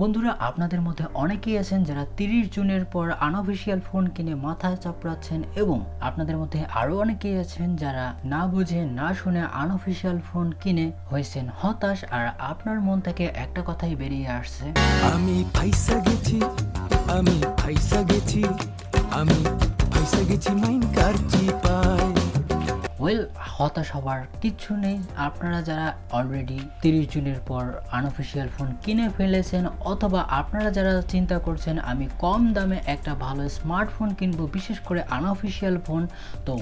বন্ধুরা, আপনাদের মধ্যে অনেকেই আছেন যারা 30 জুনের পর আনঅফিশিয়াল ফোন কিনে মাথায় চাপড়াচ্ছেন, এবং আপনাদের মধ্যে আরও অনেকেই আছেন যারা না বুঝে না শুনে আনঅফিশিয়াল ফোন কিনে হয়েছেন হতাশ। আর আপনার মন থেকে একটা কথাই বেরিয়ে আসছে, আমি ফাইসা গেছি, আমি ফাইসা গেছি, আমি ফাইসা গেছি মাইন কারচি পাই। হতাশ হবার কিচ্ছু নেই। আপনারা যারা অলরেডি 30 জুনের পর আনঅফিশিয়াল ফোন কিনে ফেলেছেন, অথবা আপনারা যারা চিন্তা করছেন আমি কম দামে একটা ভালো স্মার্টফোন কিনবো, বিশেষ করে আনঅফিশিয়াল ফোন, তো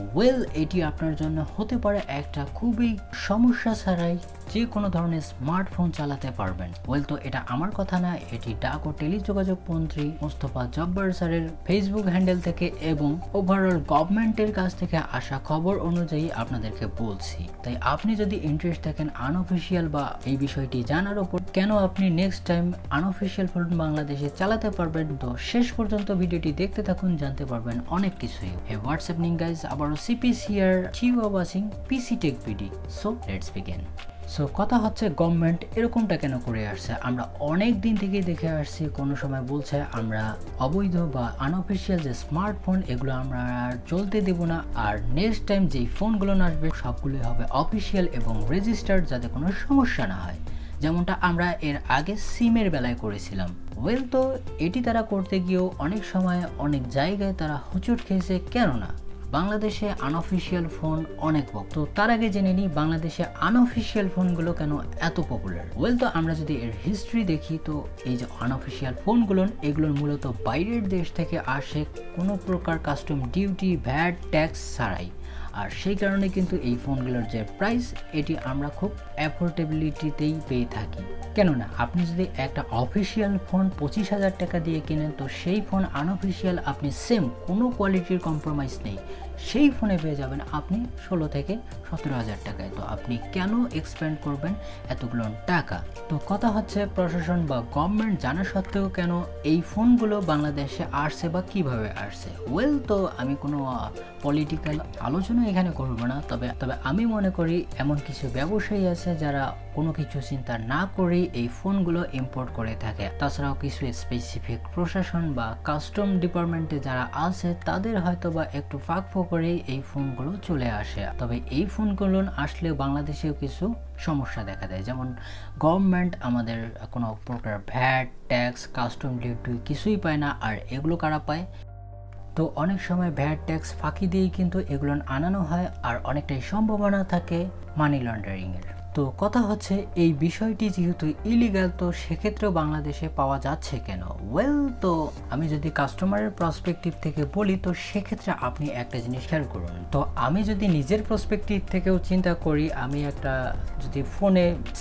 এটি আপনার জন্য হতে পারে একটা খুবই সমস্যা ছাড়াই যে কোনো ধরনের স্মার্টফোন চালাতে পারবেন। তো এটা আমার কথা না, এটি ডাক ও টেলিযোগাযোগ মন্ত্রী মোস্তফা জব্বার স্যারের ফেসবুক হ্যান্ডেল থেকে এবং ওভারঅল গভর্নমেন্টের কাছ থেকে আসা খবর অনুযায়ী আপনাদেরকে বলছি। তাই আপনি যদি ইন্টারেস্ট থাকেন আনঅফিশিয়াল বা এই বিষয়টি জানার উপর, কেন আপনি নেক্সট টাইম আনঅফিশিয়াল ফোন বাংলাদেশে চালাতে পারবেন, তো শেষ পর্যন্ত ভিডিওটি দেখতে থাকুন, জানতে পারবেন অনেক কিছুই। হে হোয়াটসঅ্যাপ নিং গাইজ, আবারও সিপিস here, you are watching PC tech BD. So let's begin. So কথা হচ্ছে, গভর্নমেন্ট এরকমটা কেন করে আসছে? আমরা অনেক দিন থেকেই দেখে আসছি, কোনো সময় বলছে আমরা অবৈধ বা আনঅফিশিয়াল যে স্মার্টফোন এগুলো আমরা আর চলতে দেব না, আর নেক্সট টাইম যেই ফোনগুলো আসবে সবগুলোই হবে অফিশিয়াল এবং রেজিস্টার্ড, যাতে কোনো সমস্যা না হয়, যেমনটা আমরা এর আগে সিমের বেলায় করেছিলাম। তো এটি তারা করতে গিয়েও অনেক সময় অনেক জায়গায় তারা হোঁচট খেয়েছে। কেননা বাংলাদেশে আনঅফিশিয়াল ফোন অনেক ভক্ত। তার আগে জেনে নিই বাংলাদেশে আনঅফিশিয়াল ফোনগুলো কেন এত পপুলার। তো আমরা যদি এর হিস্ট্রি দেখি, তো এই যে আনঅফিশিয়াল ফোনগুলো, এগুলোর মূলত বাইরের দেশ থেকে আসে কোনো প্রকার কাস্টম ডিউটি, ভ্যাট, ট্যাক্স ছাড়াই। আর সেই কারণে কিন্তু এই ফোনগুলোর যে প্রাইস, এটি আমরা খুব অ্যাফোর্ডেবিলিটিতেই পেয়ে থাকি। কেননা আপনি যদি একটা অফিশিয়াল ফোন 25,000 টাকা দিয়ে কেনেন, তো সেই ফোন আনঅফিশিয়াল আপনি সেম কোনো কোয়ালিটির কম্প্রোমাইজ নেই, সেই ফোনে পেয়ে যাবেন আপনি 16 থেকে 17,000 টাকায়। তো আপনি কেন এক্সপেন্ড করবেন এতগুলো টাকা? তো কথা হচ্ছে, প্রশাসন বা গভর্নমেন্ট জানা সত্ত্বেও কেন এই ফোনগুলো বাংলাদেশে আসছে বা কিভাবে আসছে? তো আমি কোনো পলিটিক্যাল আলোচনা এখানে করব না, তবে আমি মনে করি এমন কিছু ব্যবসায়ী আছে যারা কোনো কিছু চিন্তা না করেই এই ফোনগুলো ইম্পোর্ট করে থাকে। তাছাড়াও কিছু স্পেসিফিক প্রশাসন বা কাস্টম ডিপার্টমেন্টে যারা আছে, তাদের হয়তো বা একটু ফাঁক করেই এই ফোনগুলো চলে আসে। তবে এই ফোনগুলো আসলে বাংলাদেশেও কিছু সমস্যা দেখা দেয়, যেমন গভর্নমেন্ট আমাদের কোনো প্রকার ভ্যাট, ট্যাক্স, কাস্টম ডিউটি কিছুই পায় না। আর এগুলো কারা পায়? তো অনেক সময় ভ্যাট, ট্যাক্স ফাঁকি দিয়েই কিন্তু এগুলো আনানো হয়, আর অনেকটাই সম্ভাবনা থাকে মানি লন্ডারিংয়ের। তো কথা হচ্ছে, এই বিষয়টি যেহেতু ইলিগাল, তো সেক্ষেত্রেও বাংলাদেশে পাওয়া যাচ্ছে কেন? তো আমি যদি কাস্টমারের পার্সপেক্টিভ থেকে বলি, তো সেক্ষেত্রে আপনি একটা জিনিস খেয়াল করুন। তো আমি যদি নিজের পার্সপেক্টিভ থেকেও চিন্তা করি, আমি একটা যদি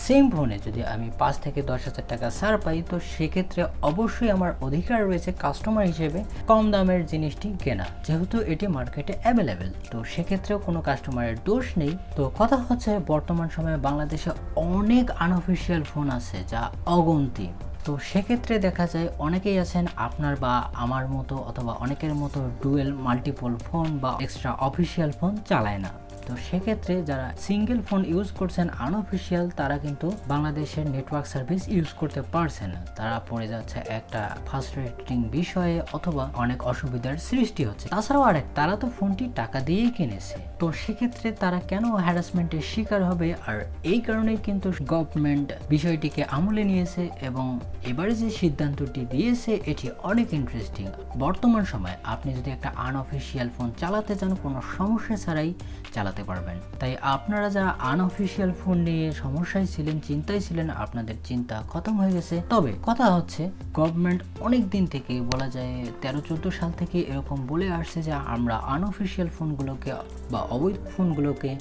সেম ফোনে যদি আমি 5 থেকে 10,000 টাকা ছাড় পাই, তো সেক্ষেত্রে অবশ্যই আমার অধিকার রয়েছে কাস্টমার হিসেবে কম দামের জিনিসটি কেনা, যেহেতু এটি মার্কেটে অ্যাভেলেবেল। তো সেক্ষেত্রেও কোনো কাস্টমারের দোষ নেই। তো কথা হচ্ছে, বর্তমান সময়ে বাংলাদেশে অনেক আনঅফিশিয়াল ফোন আছে, যা অগন্তি। তো সেক্ষেত্রে দেখা যায় অনেকেই আছেন আপনার বা আমার মতো, অথবা অনেকের মতো ডুয়েল মাল্টিপল ফোন বা এক্সট্রা অফিশিয়াল ফোন চালায় না। তো সেক্ষেত্রে যারা সিঙ্গেল ফোন ইউজ করছেন আনঅফিশিয়াল, তারা কিন্তু বাংলাদেশের নেটওয়ার্ক সার্ভিস ইউজ করতে পারছে না। তারা পড়ে যাচ্ছে একটা ফ্রাস্ট্রেটিং বিষয়ে, অথবা অনেক অসুবিধার সৃষ্টি হচ্ছে। তাছাড়াও তারা তো ফোনটি টাকা দিয়েই কিনেছে, তো সেক্ষেত্রে তারা কেন হ্যারাসমেন্টের শিকার হবে? আর এই কারণেই কিন্তু গভর্নমেন্ট বিষয়টিকে আমলে নিয়েছে, এবং এবারে যে সিদ্ধান্তটি দিয়েছে এটি অনেক ইন্টারেস্টিং। বর্তমান সময়ে আপনি যদি একটা আনঅফিশিয়াল ফোন চালাতে চান, কোনো সমস্যা ছাড়াই চালাতে পারবেন। তাই আপনারা যারা আনঅফিশিয়াল ফোন নিয়ে সমস্যায় ছিলেন, চিন্তায় ছিলেন, আপনাদের চিন্তা খতম হয়ে গেছে। তবে কথা হচ্ছে, গভর্নমেন্ট অনেক দিন থেকে, বলা যায় 13-14 সাল থেকে এরকম বলে আসছে যে আমরা আনঅফিশিয়াল ফোনগুলোকে বা অবৈধ ফোনগুলোকে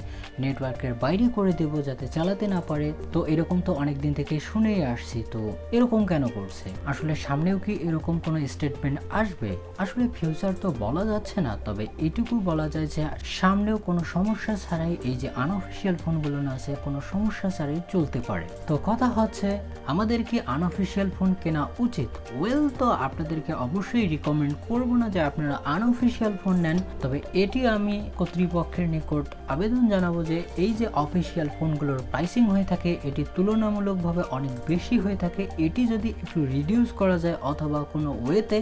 নেটওয়ার্কের বাইরে করে দেব, যাতে চালাতে না পারে। তো এরকম তো অনেক দিন থেকে শুনেই আসছি। তো এরকম কেন করছে? আসলে সামনেও কি এরকম কোনো স্টেটমেন্ট আসবে? আসলে ফিউচার তো বলা যাচ্ছে না, তবে এটুকু বলা যায় যে সামনেও কোনো সমস্যা সমস্যা ছাড়াই এই যে আনঅফিশিয়াল ফোনগুলো আছে কোনো সমস্যা ছাড়াই চলতে পারে। তো কথা হচ্ছে আমাদের কি আনঅফিশিয়াল ফোন কেনা উচিত? ওয়েল, তো আপনাদেরকে অবশ্যই রিকমেন্ড করব না যে আপনারা আনঅফিশিয়াল ফোন নেন, তবে এটি আমি কর্তৃপক্ষের নিকট আবেদন জানাবো যে এই যে অফিশিয়াল ফোনগুলোর প্রাইসিং হয়ে থাকে এটি তুলনামূলকভাবে অনেক বেশি হয়ে থাকে, এটি যদি একটু রিডিউস করা যায় অথবা কোনো ওয়েতে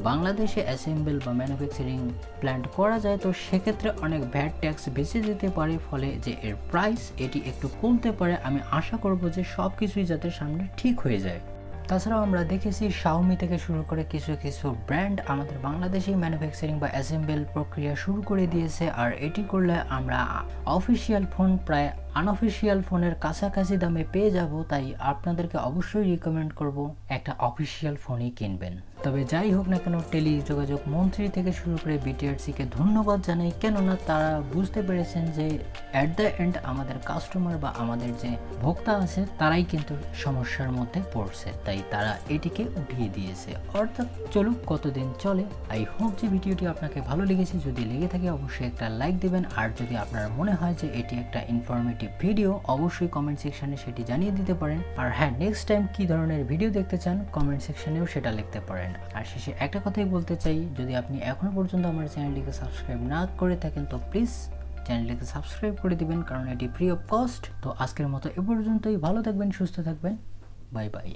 বাংলাদেশে অ্যাসেম্বল বা ম্যানুফ্যাকচারিং প্ল্যান্ট করা যায় তো সেক্ষেত্রে অনেক ভ্যাট ট্যাক্স বেঁচে যেতে পারে, ফলে যে এর প্রাইস এটি একটু কমতে পারে। আমি আশা করব যে সব কিছুই যাতে সামনে ঠিক হয়ে যায়। তাছাড়াও আমরা দেখেছি শাওমি থেকে শুরু করে কিছু কিছু ব্র্যান্ড আমাদের বাংলাদেশি ম্যানুফ্যাকচারিং বা অ্যাসেম্বল প্রক্রিয়া শুরু করে দিয়েছে, আর এটি করলে আমরা অফিশিয়াল ফোন প্রায় আনঅফিশিয়াল ফোনের কাছাকাছি দামে পেয়ে যাব। তাই আপনাদেরকে অবশ্যই রিকমেন্ড করব একটা অফিশিয়াল ফোনই কিনবেন। তবে যাই হোক না কেন, টেলি যোগাযোগ মন্ত্রী থেকে শুরু করে বিটিআরসিকে ধন্যবাদ জানাই, কেননা তারা বুঝতে পেরেছেন যে অ্যাট দ্য এন্ড আমাদের কাস্টমার বা আমাদের যে ভোক্তা আছে তারাই কিন্তু সমস্যার মধ্যে পড়ছে, তাই তারা এটিকে উঠিয়ে দিয়েছে। অর্থাৎ চলুক, কতদিন চলে। আই হোপ যে ভিডিওটি আপনাকে ভালো লেগেছে, যদি লেগে থাকে অবশ্যই একটা লাইক দিবেন, আর যদি আপনার মনে হয় যে এটি একটা ইনফরমেটিভ ভিডিও অবশ্যই কমেন্ট সেকশনে সেটি জানিয়ে দিতে পারেন। আর হ্যাঁ, নেক্সট টাইম কি ধরনের ভিডিও দেখতে চান কমেন্ট সেকশনেও সেটা লিখতে পারেন। আর শেষে একটা কথাই বলতে চাই, যদি আপনি এখনো পর্যন্ত আমার চ্যানেলটিকে সাবস্ক্রাইব না করে থাকেন তো প্লিজ চ্যানেলটিকে সাবস্ক্রাইব করে দিবেন, কারণ এটি ফ্রি অফ কস্ট। তো আজকের মতো এ পর্যন্তই। ভালো থাকবেন, সুস্থ থাকবেন, বাই বাই।